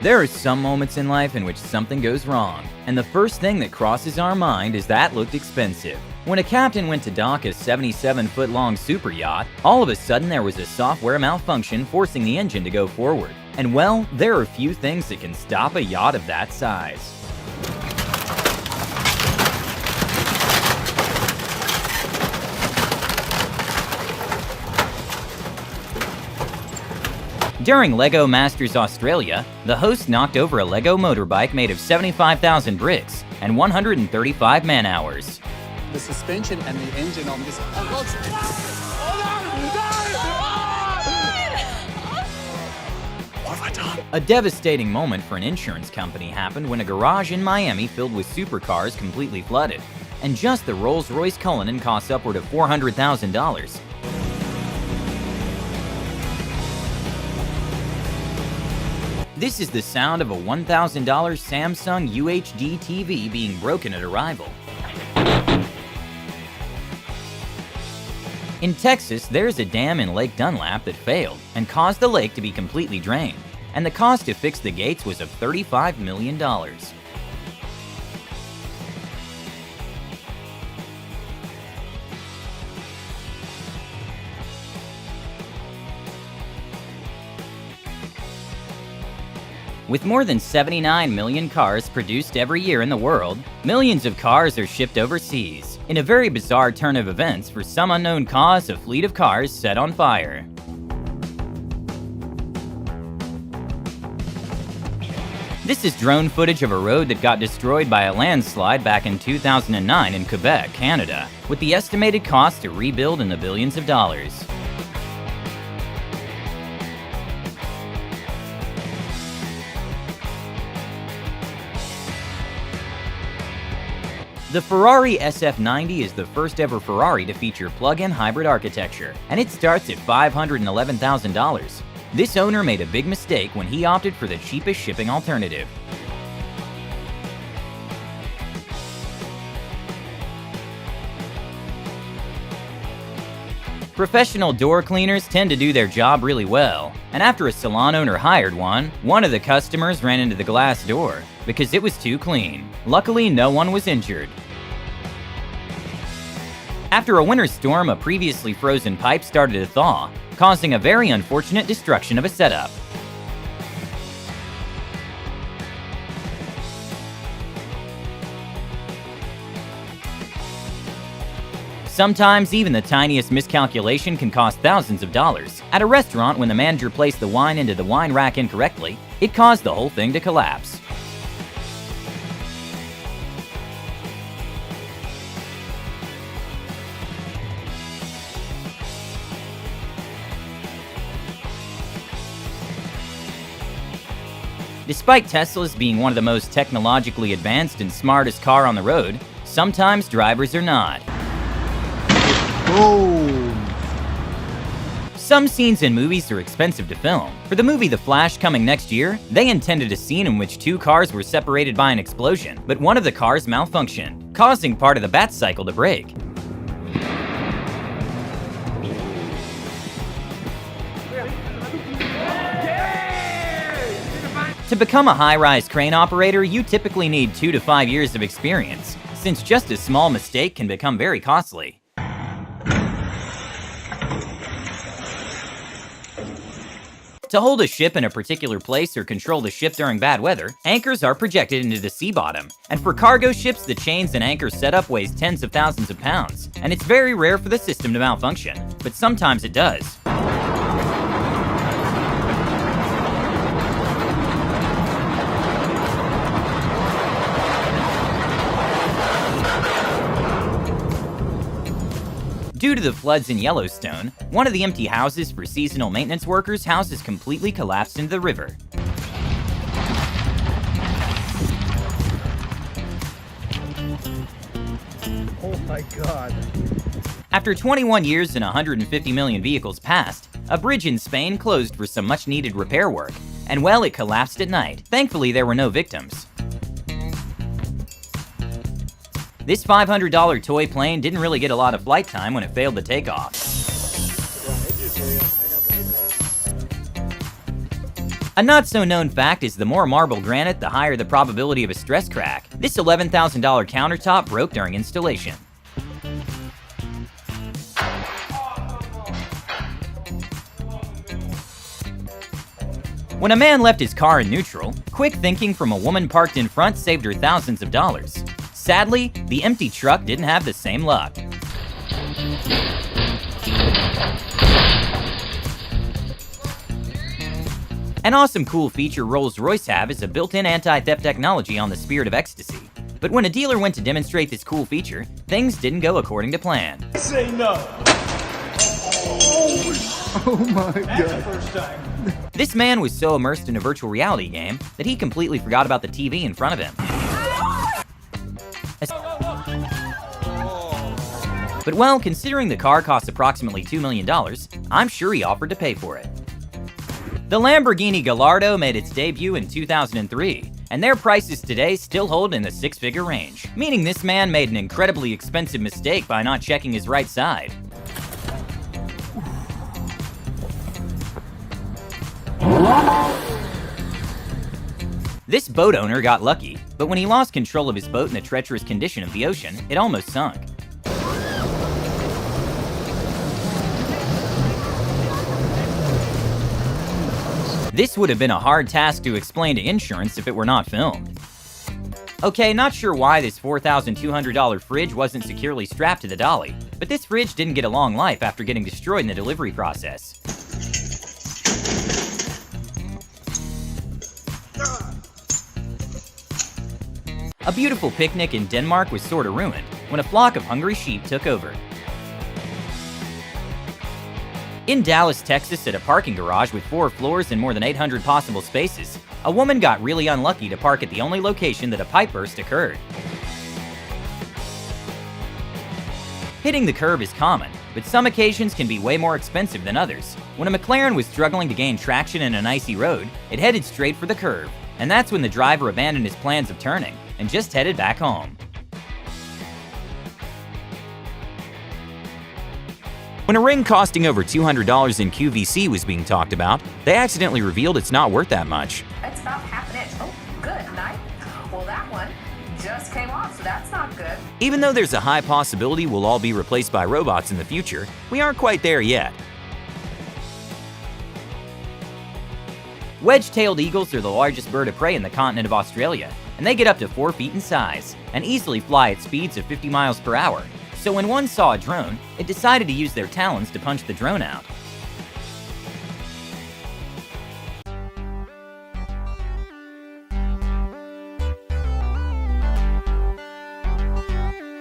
There are some moments in life in which something goes wrong, and the first thing that crosses our mind is that looked expensive. When a captain went to dock a 77-foot-long super yacht, all of a sudden there was a software malfunction forcing the engine to go forward. And well, there are few things that can stop a yacht of that size. During LEGO Masters Australia, the host knocked over a LEGO motorbike made of 75,000 bricks and 135 man-hours. The suspension and the engine on this... What have I done? A devastating moment for an insurance company happened when a garage in Miami filled with supercars completely flooded, and just the Rolls-Royce Cullinan cost upward of $400,000. This is the sound of a $1,000 Samsung UHD TV being broken at arrival. In Texas, there's a dam in Lake Dunlap that failed and caused the lake to be completely drained, and the cost to fix the gates was of $35 million. With more than 79 million cars produced every year in the world, millions of cars are shipped overseas. In a very bizarre turn of events, for some unknown cause, a fleet of cars set on fire. This is drone footage of a road that got destroyed by a landslide back in 2009 in Quebec, Canada, with the estimated cost to rebuild in the billions of dollars. The Ferrari SF90 is the first ever Ferrari to feature plug-in hybrid architecture, and it starts at $511,000. This owner made a big mistake when he opted for the cheapest shipping alternative. Professional door cleaners tend to do their job really well, and after a salon owner hired one of the customers ran into the glass door because it was too clean. Luckily, no one was injured. After a winter storm, a previously frozen pipe started to thaw, causing a very unfortunate destruction of a setup. Sometimes even the tiniest miscalculation can cost thousands of dollars. At a restaurant, when the manager placed the wine into the wine rack incorrectly, it caused the whole thing to collapse. Despite Tesla's being one of the most technologically advanced and smartest car on the road, sometimes drivers are not. Boom! Some scenes in movies are expensive to film. For the movie The Flash coming next year, they intended a scene in which two cars were separated by an explosion, but one of the cars malfunctioned, causing part of the bat cycle to break. To become a high-rise crane operator, you typically need 2 to 5 years of experience, since just a small mistake can become very costly. To hold a ship in a particular place or control the ship during bad weather, anchors are projected into the sea bottom. And for cargo ships, the chains and anchor setup weighs tens of thousands of pounds, and it's very rare for the system to malfunction, but sometimes it does. Due to the floods in Yellowstone, one of the empty houses for seasonal maintenance workers' houses completely collapsed into the river. Oh my God. After 21 years and 150 million vehicles passed, a bridge in Spain closed for some much-needed repair work, and well, it collapsed at night. Thankfully, there were no victims. This $500 toy plane didn't really get a lot of flight time when it failed to take off. A not-so-known fact is the more marble granite, the higher the probability of a stress crack. This $11,000 countertop broke during installation. When a man left his car in neutral, quick thinking from a woman parked in front saved her thousands of dollars. Sadly, the empty truck didn't have the same luck. An awesome cool feature Rolls-Royce have is a built-in anti-theft technology on the Spirit of Ecstasy. But when a dealer went to demonstrate this cool feature, things didn't go according to plan. Say no. Oh my God. That's the first time. This man was so immersed in a virtual reality game that he completely forgot about the TV in front of him. But well, considering the car cost approximately $2 million, I'm sure he offered to pay for it. The Lamborghini Gallardo made its debut in 2003, and their prices today still hold in the six-figure range, meaning this man made an incredibly expensive mistake by not checking his right side. This boat owner got lucky, but when he lost control of his boat in the treacherous condition of the ocean, it almost sunk. This would have been a hard task to explain to insurance if it were not filmed. Okay, not sure why this $4,200 fridge wasn't securely strapped to the dolly, but this fridge didn't get a long life after getting destroyed in the delivery process. A beautiful picnic in Denmark was sorta ruined when a flock of hungry sheep took over. In Dallas, Texas, at a parking garage with 4 floors and more than 800 possible spaces, a woman got really unlucky to park at the only location that a pipe burst occurred. Hitting the curb is common, but some occasions can be way more expensive than others. When a McLaren was struggling to gain traction in an icy road, it headed straight for the curb, and that's when the driver abandoned his plans of turning and just headed back home. When a ring costing over $200 in QVC was being talked about, they accidentally revealed it's not worth that much. It's about half an inch. Oh, good, nice. Well, that one just came off, so that's not good. Even though there's a high possibility we'll all be replaced by robots in the future, we aren't quite there yet. Wedge-tailed eagles are the largest bird of prey in the continent of Australia, and they get up to 4 feet in size and easily fly at speeds of 50 miles per hour. So when one saw a drone, it decided to use their talons to punch the drone out.